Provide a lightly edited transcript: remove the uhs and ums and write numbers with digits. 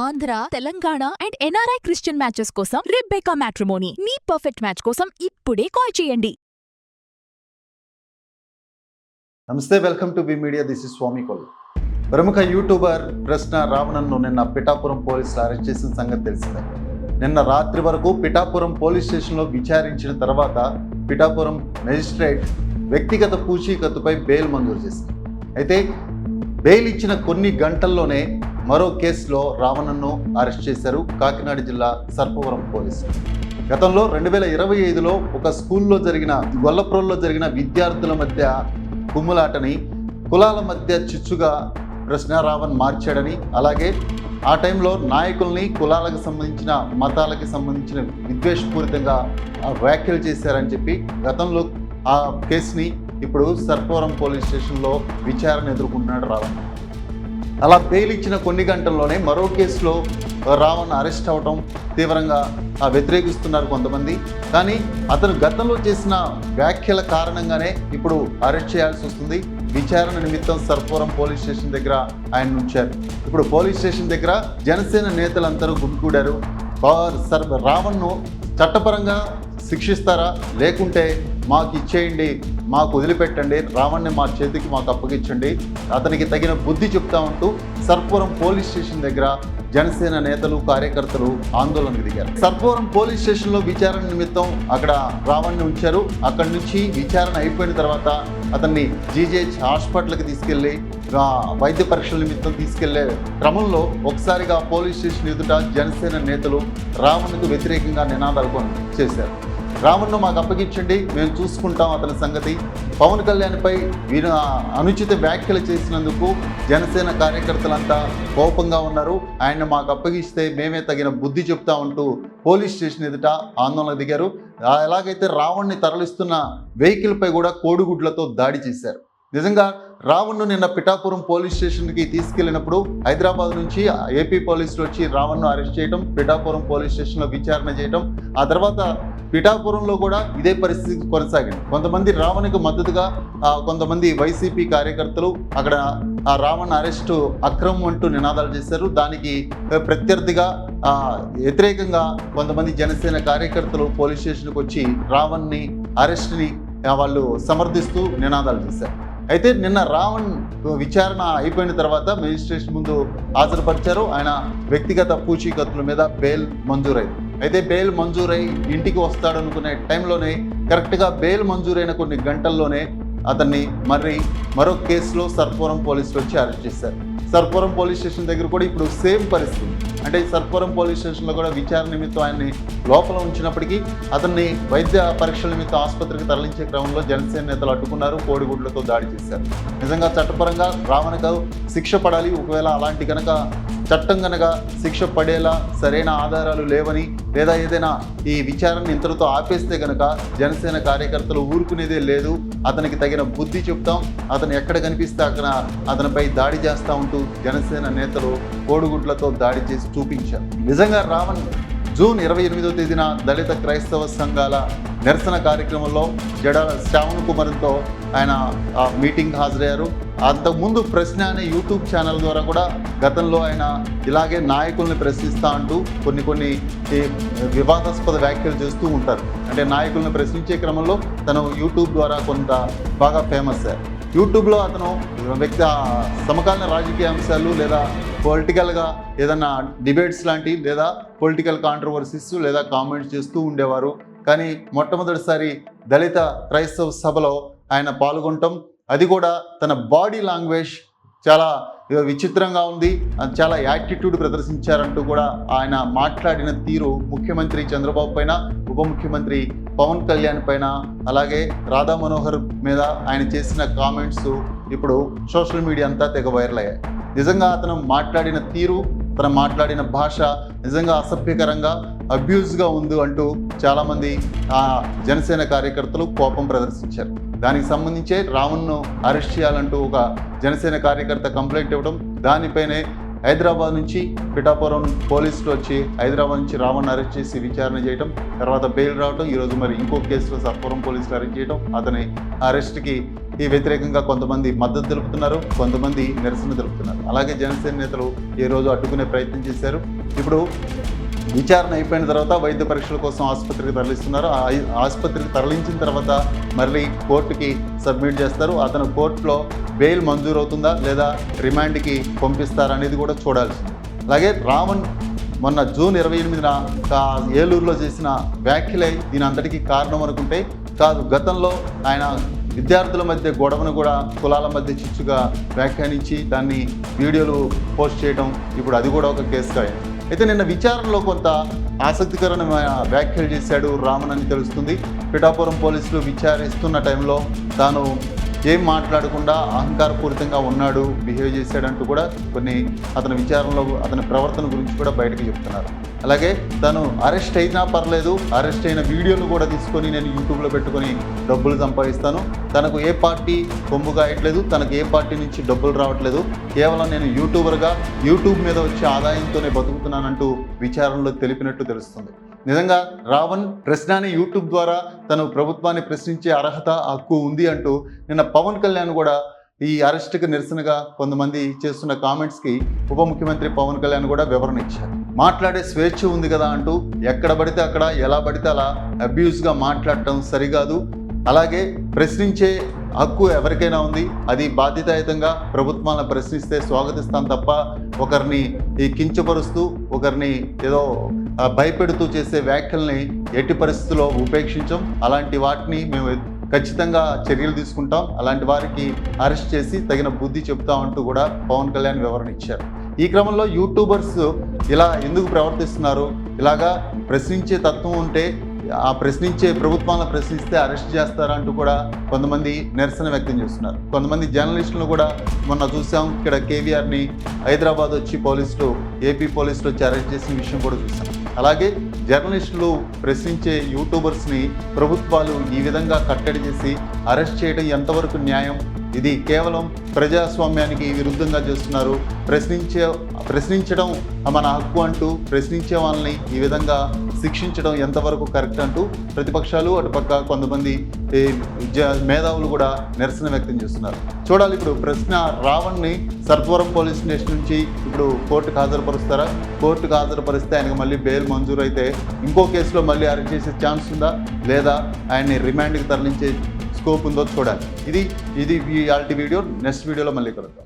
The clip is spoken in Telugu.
Andhra, Telangana and NRI Christian matches కోసం రెబెకా మ్యాట్రిమోనీ మీ పర్ఫెక్ట్ మ్యాచ్ కోసం ఇప్పుడే కాల్ చేయండి. Namaste, welcome to B media. This is Swami కొల్. ప్రముఖ యూట్యూబర్ ప్రశ్న రావణన్ను నిన్న పిఠాపురం పోలీసులు అరెస్ట్ చేసిన సంగతి తెలిసిందే. నిన్న రాత్రి వరకు పిఠాపురం పోలీస్ స్టేషన్లో విచారించిన తర్వాత పిఠాపురం మెజిస్ట్రేట్ వ్యక్తిగత పూచీకత్తుపై బెయిల్ మంజూరు చేసింది. అయితే బెయిల్ ఇచ్చిన కొన్ని గంటల్లోనే మరో కేసులో రావణన్ను అరెస్ట్ చేశారు కాకినాడ జిల్లా సర్పవరం పోలీసులు. గతంలో 2025లో ఒక స్కూల్లో జరిగిన గొల్లప్రోల్లో జరిగిన విద్యార్థుల మధ్య కుమ్ములాటని కులాల మధ్య చిచ్చుగా ప్రశ్నారావణ్ మార్చాడని, అలాగే ఆ టైంలో నాయకుల్ని కులాలకు సంబంధించిన మతాలకి సంబంధించిన విద్వేషపూరితంగా వ్యాఖ్యలు చేశారని చెప్పి గతంలో ఆ కేసుని ఇప్పుడు సర్పవరం పోలీస్ స్టేషన్లో విచారణ ఎదుర్కొంటున్నాడు రావణ్. అలా బెయిల్ ఇచ్చిన కొన్ని గంటల్లోనే మరో కేసులో రావణ్ అరెస్ట్ అవడం తీవ్రంగా వ్యతిరేకిస్తున్నారు కొంతమంది. కానీ అతను గతంలో చేసిన వ్యాఖ్యల కారణంగానే ఇప్పుడు అరెస్ట్ చేయాల్సి వస్తుంది. విచారణ నిమిత్తం సర్పవరం పోలీస్ స్టేషన్ దగ్గర ఆయన ఉంచారు. ఇప్పుడు పోలీస్ స్టేషన్ దగ్గర జనసేన నేతలందరూ గుమికూడారు. రావణ్ను చట్టపరంగా శిక్షిస్తారా, లేకుంటే మాకు ఇచ్చేయండి, మాకు వదిలిపెట్టండి, రావణ్ని మా చేతికి మాకు అప్పగించండి, అతనికి తగిన బుద్ధి చెప్తామంటూ సర్పవరం పోలీస్ స్టేషన్ దగ్గర జనసేన నేతలు కార్యకర్తలు ఆందోళనకు దిగారు. సర్పవరం పోలీస్ స్టేషన్లో విచారణ నిమిత్తం అక్కడ రావణ్ని ఉంచారు. అక్కడి నుంచి విచారణ అయిపోయిన తర్వాత అతన్ని జీజేహెచ్ హాస్పిటల్కి తీసుకెళ్ళి వైద్య పరీక్షల నిమిత్తం తీసుకెళ్లే క్రమంలో ఒకసారిగా పోలీస్ స్టేషన్ ఎదుట జనసేన నేతలు రావణ్కు వ్యతిరేకంగా నినాదాలు చేశారు. రావణ్ను మాకు అప్పగించండి, మేము చూసుకుంటాం అతని సంగతి. పవన్ కళ్యాణ్పై వీరు అనుచిత వ్యాఖ్యలు చేసినందుకు జనసేన కార్యకర్తలంతా కోపంగా ఉన్నారు. ఆయన మాకు అప్పగిస్తే మేమే తగిన బుద్ధి చెప్తామంటూ పోలీస్ స్టేషన్ ఎదుట ఆందోళన దిగారు. ఎలాగైతే రావణ్ని తరలిస్తున్న వెహికల్పై కూడా కోడిగుడ్లతో దాడి చేశారు. నిజంగా రావణ్ను నిన్న పిఠాపురం పోలీస్ స్టేషన్కి తీసుకెళ్లినప్పుడు హైదరాబాద్ నుంచి ఏపీ పోలీసులు వచ్చి రావణ్ను అరెస్ట్ చేయడం, పిఠాపురం పోలీస్ స్టేషన్లో విచారణ చేయడం, ఆ తర్వాత పిఠాపురంలో కూడా ఇదే పరిస్థితి కొనసాగింది. కొంతమంది రావణ్కి మద్దతుగా కొంతమంది వైసీపీ కార్యకర్తలు అక్కడ ఆ రావణ్ అరెస్టు అక్రమం అంటూ నినాదాలు చేశారు. దానికి ప్రత్యర్థిగా వ్యతిరేకంగా కొంతమంది జనసేన కార్యకర్తలు పోలీస్ స్టేషన్కి వచ్చి రావణ్ని అరెస్ట్ని వాళ్ళు సమర్థిస్తూ నినాదాలు చేశారు. అయితే నిన్న రావణ్ విచారణ అయిపోయిన తర్వాత మెజిస్ట్రేషన్ ముందు హాజరుపరిచారు. ఆయన వ్యక్తిగత పూచీకత్తుల మీద బెయిల్ మంజూరైంది. అయితే బెయిల్ మంజూరై ఇంటికి వస్తాడనుకునే టైంలోనే కరెక్ట్గా బెయిల్ మంజూరైన కొన్ని గంటల్లోనే అతన్ని మరో కేసులో సర్పవరం పోలీసులు వచ్చి అరెస్ట్ చేశారు. సర్పవరం పోలీస్ స్టేషన్ దగ్గర కూడా ఇప్పుడు సేమ్ పరిస్థితి. అంటే సర్పవరం పోలీస్ స్టేషన్లో కూడా విచారణ నిమిత్తం ఆయన్ని లోపల ఉంచినప్పటికీ అతన్ని వైద్య పరీక్షల నిమిత్తం ఆసుపత్రికి తరలించే క్రమంలో జనసేన నేతలు అడ్డుకున్నారు, కోడిగుడ్లతో దాడి చేశారు. నిజంగా చట్టపరంగా రావణ్కు శిక్ష పడాలి. ఒకవేళ అలాంటి కనుక చట్టం కనుక శిక్ష పడేలా సరైన ఆధారాలు లేవని, లేదా ఏదైనా ఈ విచారణ ఇంతటితో ఆపేస్తే కనుక జనసేన కార్యకర్తలు ఊరుకునేదే లేదు, అతనికి తగిన బుద్ధి చెప్తాం, అతను ఎక్కడ కనిపిస్తే అక్కడ అతనిపై దాడి చేస్తూ ఉంటూ జనసేన నేతలు కోడిగుడ్లతో దాడి చేసి చూపించారు. నిజంగా రావణ్ జూన్ 28వ తేదీన దళిత క్రైస్తవ సంఘాల నిరసన కార్యక్రమంలో జడాల శ్రావణ్ కుమార్తో ఆయన మీటింగ్ హాజరయ్యారు. అంతకుముందు ప్రశ్న అనే యూట్యూబ్ ఛానల్ ద్వారా కూడా గతంలో ఆయన ఇలాగే నాయకుల్ని ప్రశ్నిస్తూ అంటూ కొన్ని వివాదాస్పద వ్యాఖ్యలు చేస్తూ ఉంటారు. అంటే నాయకుల్ని ప్రశ్నించే క్రమంలో తను యూట్యూబ్ ద్వారా కొంత బాగా ఫేమస్ అయ్యారు. యూట్యూబ్లో అతను సమకాలీన రాజకీయ అంశాలు లేదా పొలిటికల్గా ఏదన్నా డిబేట్స్ లాంటి లేదా పొలిటికల్ కాంట్రవర్సీస్ లేదా కామెంట్స్ చేస్తూ ఉండేవారు. కానీ మొట్టమొదటిసారి దళిత క్రైస్తవ సభలో ఆయన పాల్గొనటం, అది కూడా తన బాడీ లాంగ్వేజ్ చాలా విచిత్రంగా ఉంది, చాలా యాటిట్యూడ్ ప్రదర్శించారంటూ కూడా ఆయన మాట్లాడిన తీరు ముఖ్యమంత్రి చంద్రబాబు పైన, ఉప ముఖ్యమంత్రి పవన్ కళ్యాణ్ పైన, అలాగే రాధా మనోహర్ మీద ఆయన చేసిన కామెంట్స్ ఇప్పుడు సోషల్ మీడియా అంతా తెగ వైరల్ అయ్యాయి. నిజంగా అతను మాట్లాడిన తీరు, తను మాట్లాడిన భాష నిజంగా అసభ్యకరంగా అబ్యూజ్గా ఉంది అంటూ చాలామంది జనసేన కార్యకర్తలు కోపం ప్రదర్శించారు. దానికి సంబంధించే రావణ్ను అరెస్ట్ చేయాలంటూ ఒక జనసేన కార్యకర్త కంప్లైంట్ ఇవ్వడం, దానిపైనే హైదరాబాద్ నుంచి పిఠాపురం పోలీసులు వచ్చి హైదరాబాద్ నుంచి రావణ్ అరెస్ట్ చేసి విచారణ చేయడం, తర్వాత బెయిల్ రావడం, ఈరోజు మరి ఇంకో కేసులో సర్పవరం పోలీసులు అరెస్ట్ చేయడం, అతని అరెస్ట్కి వ్యతిరేకంగా కొంతమంది మద్దతు తెలుపుతున్నారు, కొంతమంది నిరసన తెలుపుతున్నారు. అలాగే జనసేన నేతలు ఈ రోజు అడ్డుకునే ప్రయత్నం చేశారు. ఇప్పుడు విచారణ అయిపోయిన తర్వాత వైద్య పరీక్షల కోసం ఆసుపత్రికి తరలిస్తున్నారు. ఆసుపత్రికి తరలించిన తర్వాత మళ్ళీ కోర్టుకి సబ్మిట్ చేస్తారు. అతను కోర్టులో బెయిల్ మంజూరు అవుతుందా లేదా రిమాండ్కి పంపిస్తారనేది కూడా చూడాల్సింది. అలాగే రావణ్ మొన్న జూన్ 28న ఏలూరులో చేసిన వ్యాఖ్యలే దీని అంతటికీ కారణం అనుకుంటే కాదు. గతంలో ఆయన విద్యార్థుల మధ్య గొడవను కూడా కులాల మధ్య చిచ్చుగా వ్యాఖ్యానించి దాన్ని వీడియోలు పోస్ట్ చేయడం, ఇప్పుడు అది కూడా ఒక కేసుగా అయింది. అయితే నిన్న విచారణలో కొంత ఆసక్తికరమైన వ్యాఖ్యలు చేశాడు రామన్ అని తెలుస్తుంది. పిఠాపురం పోలీసులు విచారిస్తున్న టైంలో తాను ఏం మాట్లాడకుండా అహంకారపూరితంగా ఉన్నాడు, బిహేవ్ చేశాడంటూ కూడా కొన్ని అతని విచారణలో అతని ప్రవర్తన గురించి కూడా బయటకు చెప్తున్నారు. అలాగే తను అరెస్ట్ అయినా పర్లేదు, అరెస్ట్ అయిన వీడియోలు కూడా తీసుకొని నేను యూట్యూబ్లో పెట్టుకొని డబ్బులు సంపాదిస్తాను, తనకు ఏ పార్టీ కొమ్ము కాయట్లేదు, తనకు ఏ పార్టీ నుంచి డబ్బులు రావట్లేదు, కేవలం నేను యూట్యూబర్గా యూట్యూబ్ మీద వచ్చే ఆదాయంతోనే బతుకుతున్నానంటూ విచారణలో తెలిపినట్టు తెలుస్తుంది. నిజంగా రావణ్ ప్రశ్నని యూట్యూబ్ ద్వారా తను ప్రభుత్వాన్ని ప్రశ్నించే అర్హత, హక్కు ఉంది అంటూ నిన్న పవన్ కళ్యాణ్ కూడా ఈ అరెస్ట్కి నిరసనగా కొంతమంది చేస్తున్న కామెంట్స్కి ఉప ముఖ్యమంత్రి పవన్ కళ్యాణ్ కూడా వివరణ ఇచ్చారు. మాట్లాడే స్వేచ్ఛ ఉంది కదా అంటూ ఎక్కడ పడితే అక్కడ ఎలా పడితే అలా అబ్యూస్గా మాట్లాడటం సరికాదు. అలాగే ప్రశ్నించే హక్కు ఎవరికైనా ఉంది, అది బాధ్యతాయుతంగా ప్రభుత్వాలను ప్రశ్నిస్తే స్వాగతిస్తాం తప్ప ఒకరిని కించపరుస్తూ ఒకరిని ఏదో భయపెడుతూ చేసే వ్యాఖ్యల్ని ఎట్టి పరిస్థితుల్లో ఉపేక్షించం. అలాంటి వాటిని మేము ఖచ్చితంగా చర్యలు తీసుకుంటాం, అలాంటి వారికి అరెస్ట్ చేసి తగిన బుద్ధి చెప్తామంటూ కూడా పవన్ కళ్యాణ్ వివరణ ఇచ్చారు. ఈ క్రమంలో యూట్యూబర్స్ ఇలా ఎందుకు ప్రవర్తిస్తున్నారు, ఇలాగా ప్రశ్నించే తత్వం ఉంటే ఆ ప్రశ్నించే ప్రభుత్వాలను ప్రశ్నిస్తే అరెస్ట్ చేస్తారంటూ కూడా కొంతమంది నిరసన వ్యక్తం చేస్తున్నారు. కొంతమంది జర్నలిస్టులను కూడా మొన్న చూసాం, ఇక్కడ కేవీఆర్ని హైదరాబాద్ వచ్చి పోలీసులు, ఏపీ పోలీసులు వచ్చి అరెస్ట్ చేసిన విషయం కూడా చూసాం. అలాగే జర్నలిస్టులు ప్రశ్నించే యూట్యూబర్స్ని ప్రభుత్వాలు ఈ విధంగా కట్టడి చేసి అరెస్ట్ చేయడం ఎంతవరకు న్యాయం? ఇది కేవలం ప్రజాస్వామ్యానికి విరుద్ధంగా చేస్తున్నారు. ప్రశ్నించడం మన హక్కు అంటూ ప్రశ్నించే వాళ్ళని ఈ విధంగా శిక్షించడం ఎంతవరకు కరెక్ట్ అంటూ ప్రతిపక్షాలు, అటుపక్క కొంతమంది మేధావులు కూడా నిరసన వ్యక్తం చేస్తున్నారు. చూడాలి ఇప్పుడు ప్రశ్న రావణ్ని సర్పవరం పోలీస్ స్టేషన్ నుంచి ఇప్పుడు కోర్టుకు హాజరుపరుస్తారా? కోర్టుకు హాజరుపరిస్తే ఆయనకు మళ్ళీ బెయిల్ మంజూరు అయితే ఇంకో కేసులో మళ్ళీ అరెస్ట్ చేసే ఛాన్స్ ఉందా, లేదా ఆయన్ని రిమాండ్కి తరలించే స్కోప్ ఉందో చూడాలి. ఇది ఇవాల్టి వీడియో. నెక్స్ట్ వీడియోలో మళ్ళీ కలుద్దాం.